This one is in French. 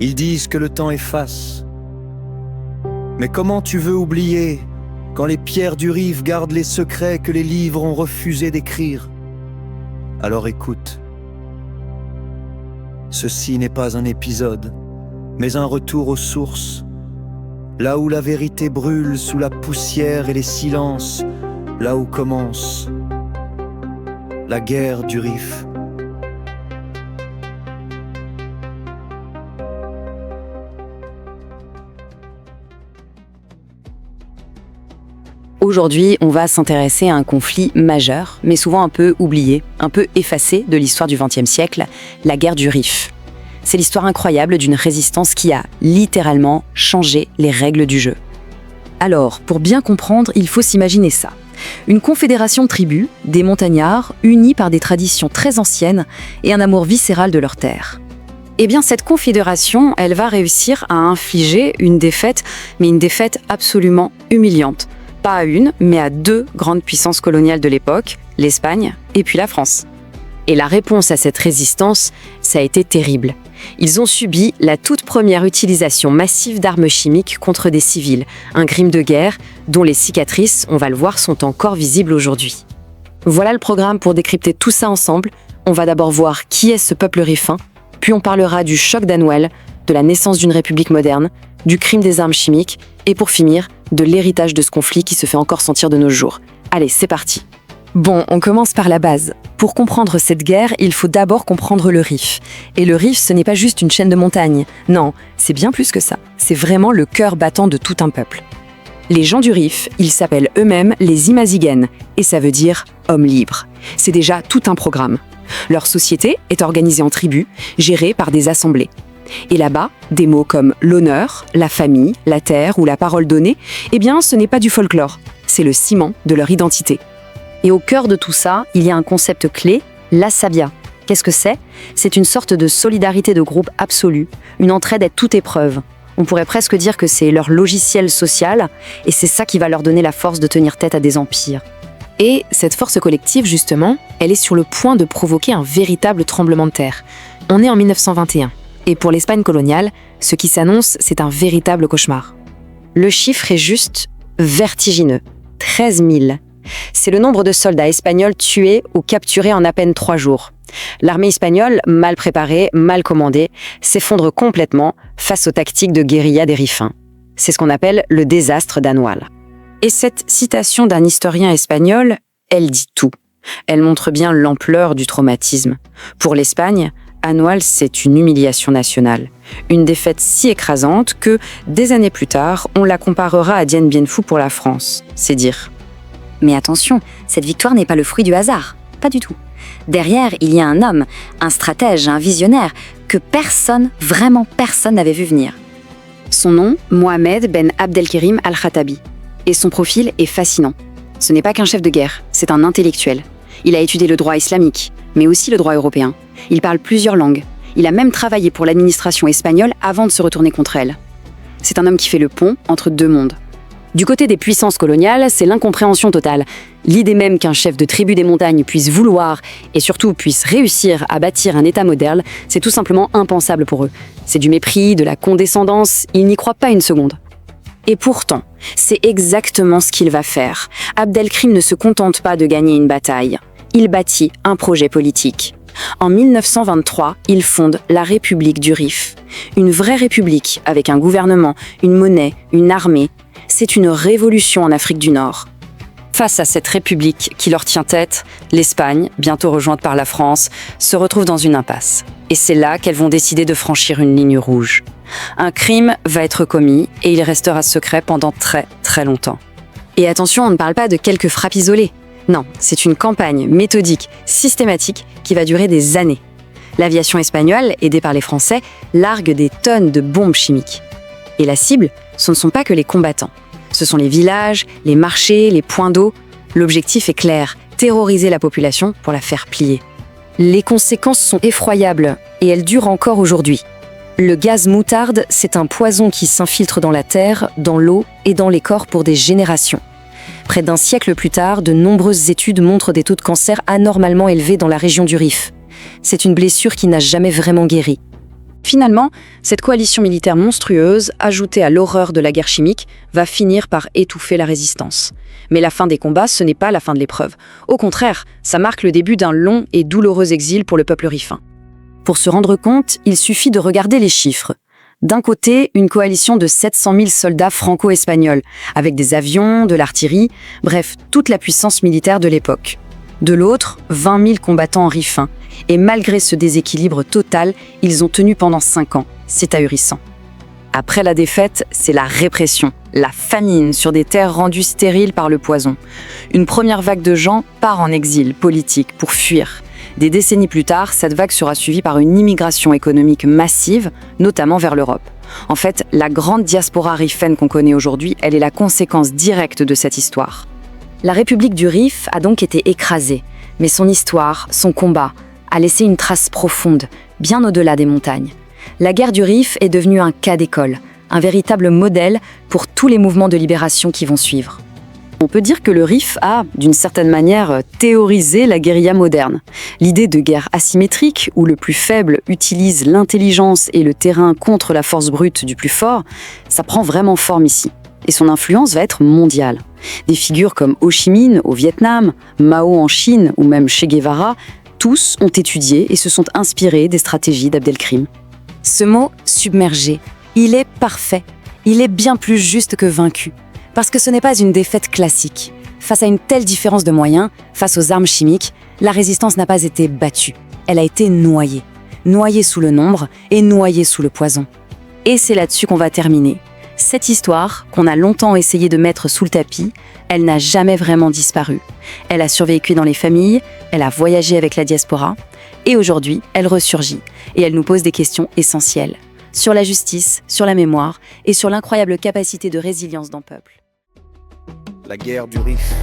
Ils disent que le temps efface. Mais comment tu veux oublier quand les pierres du Rif gardent les secrets que les livres ont refusé d'écrire? Alors écoute. Ceci n'est pas un épisode, mais un retour aux sources. Là où la vérité brûle sous la poussière et les silences, là où commence la guerre du Rif. Aujourd'hui, on va s'intéresser à un conflit majeur, mais souvent un peu oublié, un peu effacé de l'histoire du XXe siècle, la guerre du Rif. C'est l'histoire incroyable d'une résistance qui a littéralement changé les règles du jeu. Alors, pour bien comprendre, il faut s'imaginer ça. Une confédération de tribus, des montagnards, unis par des traditions très anciennes et un amour viscéral de leur terre. Eh bien, cette confédération, elle va réussir à infliger une défaite, mais une défaite absolument humiliante. Pas à une, mais à deux grandes puissances coloniales de l'époque, l'Espagne et puis la France. Et la réponse à cette résistance, ça a été terrible. Ils ont subi la toute première utilisation massive d'armes chimiques contre des civils, un crime de guerre dont les cicatrices, on va le voir, sont encore visibles aujourd'hui. Voilà le programme pour décrypter tout ça ensemble. On va d'abord voir qui est ce peuple rifin, puis on parlera du choc d'Anouel, de la naissance d'une république moderne, du crime des armes chimiques, et pour finir, de l'héritage de ce conflit qui se fait encore sentir de nos jours. Allez, c'est parti. Bon, on commence par la base. Pour comprendre cette guerre, il faut d'abord comprendre le Rif. Et le Rif, ce n'est pas juste une chaîne de montagnes. Non, c'est bien plus que ça. C'est vraiment le cœur battant de tout un peuple. Les gens du Rif, ils s'appellent eux-mêmes les Imazighen, et ça veut dire « hommes libres ». C'est déjà tout un programme. Leur société est organisée en tribus, gérée par des assemblées. Et là-bas, des mots comme l'honneur, la famille, la terre ou la parole donnée, eh bien, ce n'est pas du folklore, c'est le ciment de leur identité. Et au cœur de tout ça, il y a un concept clé, la sabia. Qu'est-ce que c'est ? C'est une sorte de solidarité de groupe absolue, une entraide à toute épreuve. On pourrait presque dire que c'est leur logiciel social, et c'est ça qui va leur donner la force de tenir tête à des empires. Et cette force collective, justement, elle est sur le point de provoquer un véritable tremblement de terre. On est en 1921. Et pour l'Espagne coloniale, ce qui s'annonce, c'est un véritable cauchemar. Le chiffre est juste vertigineux. 13 000. C'est le nombre de soldats espagnols tués ou capturés en à peine 3 jours. L'armée espagnole, mal préparée, mal commandée, s'effondre complètement face aux tactiques de guérilla des Rifins. C'est ce qu'on appelle le désastre d'Anoual. Et cette citation d'un historien espagnol, elle dit tout. Elle montre bien l'ampleur du traumatisme. Pour l'Espagne, Anoual, c'est une humiliation nationale. Une défaite si écrasante que, des années plus tard, on la comparera à Dien Bien Phu pour la France. C'est dire. Mais attention, cette victoire n'est pas le fruit du hasard. Pas du tout. Derrière, il y a un homme, un stratège, un visionnaire, que personne, vraiment personne n'avait vu venir. Son nom, Mohamed Ben Abdelkérim Al-Khattabi. Et son profil est fascinant. Ce n'est pas qu'un chef de guerre, c'est un intellectuel. Il a étudié le droit islamique, mais aussi le droit européen. Il parle plusieurs langues. Il a même travaillé pour l'administration espagnole avant de se retourner contre elle. C'est un homme qui fait le pont entre deux mondes. Du côté des puissances coloniales, c'est l'incompréhension totale. L'idée même qu'un chef de tribu des montagnes puisse vouloir, et surtout puisse réussir à bâtir un État moderne, c'est tout simplement impensable pour eux. C'est du mépris, de la condescendance, ils n'y croient pas une seconde. Et pourtant, c'est exactement ce qu'il va faire. Abdelkrim ne se contente pas de gagner une bataille. Il bâtit un projet politique. En 1923, il fonde la République du Rif. Une vraie république avec un gouvernement, une monnaie, une armée. C'est une révolution en Afrique du Nord. Face à cette république qui leur tient tête, l'Espagne, bientôt rejointe par la France, se retrouve dans une impasse. Et c'est là qu'elles vont décider de franchir une ligne rouge. Un crime va être commis et il restera secret pendant très très longtemps. Et attention, on ne parle pas de quelques frappes isolées. Non, c'est une campagne méthodique, systématique, qui va durer des années. L'aviation espagnole, aidée par les Français, largue des tonnes de bombes chimiques. Et la cible, ce ne sont pas que les combattants. Ce sont les villages, les marchés, les points d'eau. L'objectif est clair, terroriser la population pour la faire plier. Les conséquences sont effroyables et elles durent encore aujourd'hui. Le gaz moutarde, c'est un poison qui s'infiltre dans la terre, dans l'eau et dans les corps pour des générations. Près d'un siècle plus tard, de nombreuses études montrent des taux de cancer anormalement élevés dans la région du Rif. C'est une blessure qui n'a jamais vraiment guéri. Finalement, cette coalition militaire monstrueuse, ajoutée à l'horreur de la guerre chimique, va finir par étouffer la résistance. Mais la fin des combats, ce n'est pas la fin de l'épreuve. Au contraire, ça marque le début d'un long et douloureux exil pour le peuple rifin. Pour se rendre compte, il suffit de regarder les chiffres. D'un côté, une coalition de 700 000 soldats franco-espagnols, avec des avions, de l'artillerie, bref, toute la puissance militaire de l'époque. De l'autre, 20 000 combattants rifins. Et malgré ce déséquilibre total, ils ont tenu pendant 5 ans. C'est ahurissant. Après la défaite, c'est la répression, la famine sur des terres rendues stériles par le poison. Une première vague de gens part en exil politique pour fuir. Des décennies plus tard, cette vague sera suivie par une immigration économique massive, notamment vers l'Europe. En fait, la grande diaspora rifaine qu'on connaît aujourd'hui, elle est la conséquence directe de cette histoire. La République du Rif a donc été écrasée, mais son histoire, son combat, a laissé une trace profonde, bien au-delà des montagnes. La guerre du Rif est devenue un cas d'école, un véritable modèle pour tous les mouvements de libération qui vont suivre. On peut dire que le Rif a, d'une certaine manière, théorisé la guérilla moderne. L'idée de guerre asymétrique, où le plus faible utilise l'intelligence et le terrain contre la force brute du plus fort, ça prend vraiment forme ici. Et son influence va être mondiale. Des figures comme Ho Chi Minh au Vietnam, Mao en Chine ou même Che Guevara, tous ont étudié et se sont inspirés des stratégies d'Abdelkrim. Ce mot « submergé », il est parfait. Il est bien plus juste que vaincu. Parce que ce n'est pas une défaite classique. Face à une telle différence de moyens, face aux armes chimiques, la résistance n'a pas été battue. Elle a été noyée. Noyée sous le nombre et noyée sous le poison. Et c'est là-dessus qu'on va terminer. Cette histoire, qu'on a longtemps essayé de mettre sous le tapis, elle n'a jamais vraiment disparu. Elle a survécu dans les familles, elle a voyagé avec la diaspora, et aujourd'hui, elle ressurgit, et elle nous pose des questions essentielles. Sur la justice, sur la mémoire, et sur l'incroyable capacité de résilience d'un peuple. La guerre du Rif.